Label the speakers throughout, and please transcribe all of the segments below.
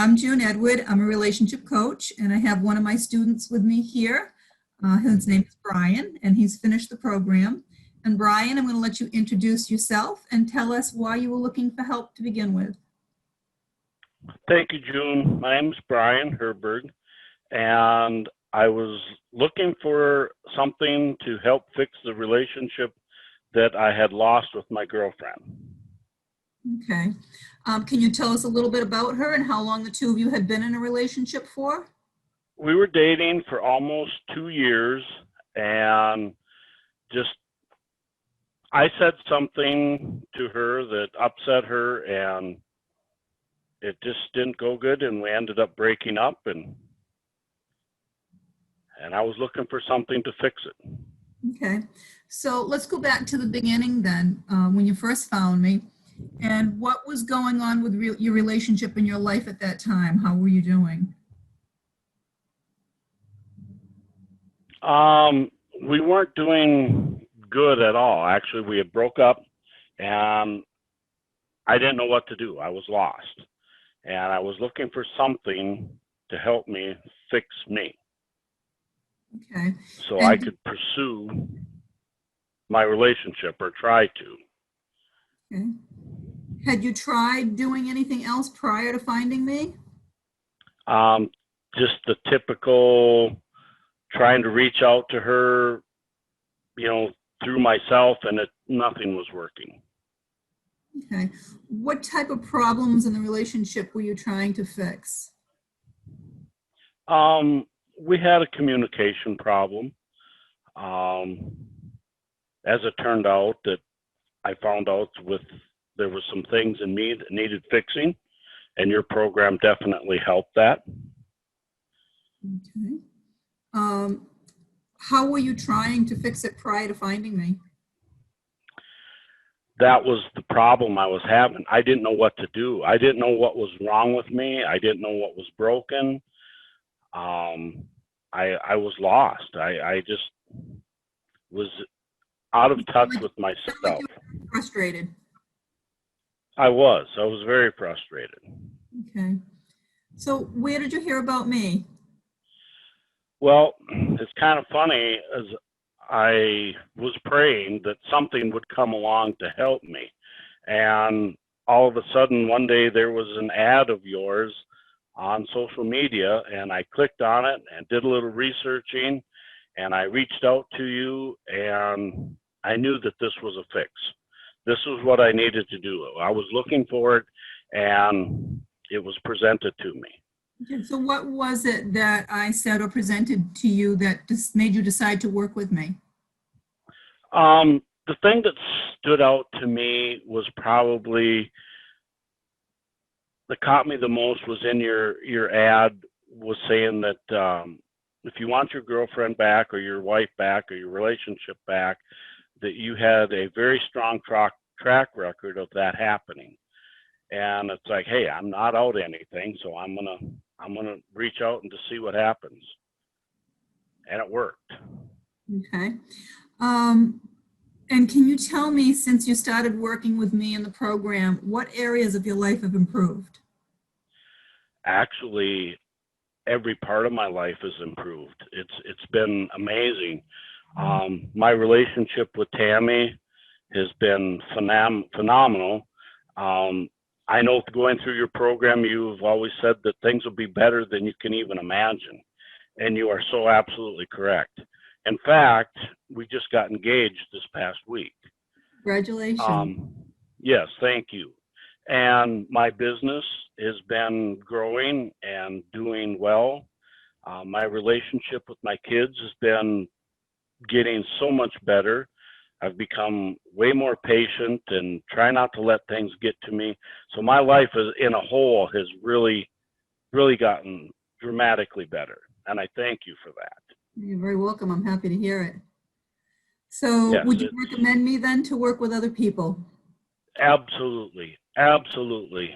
Speaker 1: I'm June Edward. I'm a relationship coach, and I have one of my students with me here. His name is Brian, and he's finished the program. And Brian, I'm going to let you introduce yourself and tell us why you were looking for help to begin with.
Speaker 2: Thank you, June. My name is Brian Herberg, and I was looking for something to help fix the relationship that I had lost with my girlfriend.
Speaker 1: Okay. Can you tell us a little bit about her and how long the two of you had been in a relationship for?
Speaker 2: We were dating for almost 2 years, and I said something to her that upset her, and it just didn't go good, and we ended up breaking up, and I was looking for something to fix it.
Speaker 1: Okay. So let's go back to the beginning then, when you first found me. And what was going on with your relationship in your life at that time? How were you doing?
Speaker 2: We weren't doing good at all. Actually, we had broke up, and I didn't know what to do. I was lost, and I was looking for something to help me fix me.
Speaker 1: Okay.
Speaker 2: So I could pursue my relationship, or try to.
Speaker 1: Okay. Had you tried doing anything else prior to finding me?
Speaker 2: Just the typical trying to reach out to her, through myself, and nothing was working.
Speaker 1: Okay. What type of problems in the relationship were you trying to fix?
Speaker 2: We had a communication problem. As it turned out, that I found out there was some things in me that needed fixing, and your program definitely helped that.
Speaker 1: Okay. How were you trying to fix it prior to finding me?
Speaker 2: That was the problem I was having. I didn't know what to do. I didn't know what was wrong with me. I didn't know what was broken. I was lost. I just was out of touch with myself.
Speaker 1: Like you were frustrated.
Speaker 2: I was very frustrated.
Speaker 1: Okay. So where did you hear about me?
Speaker 2: Well, it's kind of funny, as I was praying that something would come along to help me. And all of a sudden, one day there was an ad of yours on social media, and I clicked on it and did a little researching, and I reached out to you, and I knew that this was a fix. This was what I needed to do. I was looking for it, and it was presented to me.
Speaker 1: Okay, so what was it that I said or presented to you that just made you decide to work with me?
Speaker 2: The thing that stood out to me was probably that caught me the most was in your ad was saying that if you want your girlfriend back, or your wife back, or your relationship back, that you had a very strong track record of that happening. And it's like, hey, I'm not out anything, so I'm gonna reach out and to see what happens. And it worked.
Speaker 1: Okay. And can you tell me, since you started working with me in the program, what areas of your life have improved?
Speaker 2: Actually, every part of my life has improved. It's been amazing. My relationship with Tammy has been phenomenal. I know going through your program, you've always said that things will be better than you can even imagine. And you are so absolutely correct. In fact, we just got engaged this past week.
Speaker 1: Congratulations.
Speaker 2: Yes, thank you. And my business has been growing and doing well. My relationship with my kids has been getting so much better. I've become way more patient and try not to let things get to me. So my life in a whole has really, really gotten dramatically better. And I thank you for that.
Speaker 1: You're very welcome. I'm happy to hear it. So
Speaker 2: yes,
Speaker 1: would you recommend me then to work with other people?
Speaker 2: Absolutely. Absolutely.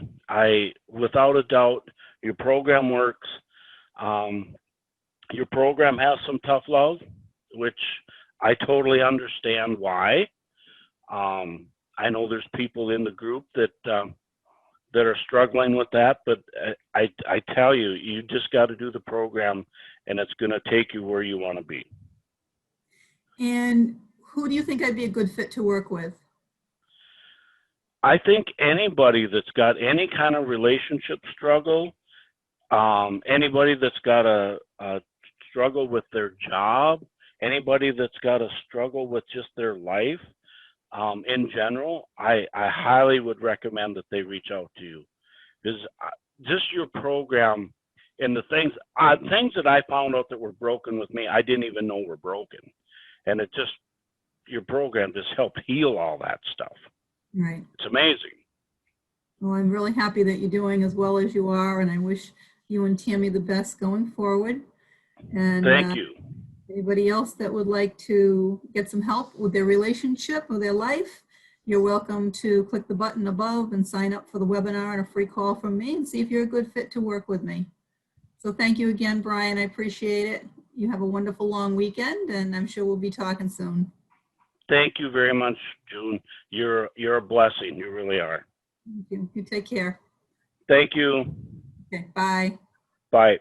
Speaker 2: Without a doubt, your program works. Your program has some tough love, which I totally understand why. I know there's people in the group that that are struggling with that, but I tell you, you just got to do the program, and it's going to take you where you want to be.
Speaker 1: And who do you think I'd be a good fit to work with?
Speaker 2: I think anybody that's got any kind of relationship struggle, anybody that's got a struggle with their job, anybody that's got a struggle with just their life in general, I highly would recommend that they reach out to you, because just your program and the things that I found out that were broken with me, I didn't even know were broken, and it just, your program just helped heal all that stuff.
Speaker 1: Right.
Speaker 2: It's amazing.
Speaker 1: Well, I'm really happy that you're doing as well as you are, and I wish you and Tammy the best going forward. And
Speaker 2: Thank you.
Speaker 1: anybody else that would like to get some help with their relationship or their life, you're welcome to click the button above and sign up for the webinar and a free call from me and see if you're a good fit to work with me. So thank you again, Brian. I appreciate it. You have a wonderful long weekend, and I'm sure we'll be talking soon.
Speaker 2: Thank you very much, June. You're a blessing. You really are.
Speaker 1: Thank you. You take care.
Speaker 2: Thank you.
Speaker 1: Okay, bye.
Speaker 2: Bye.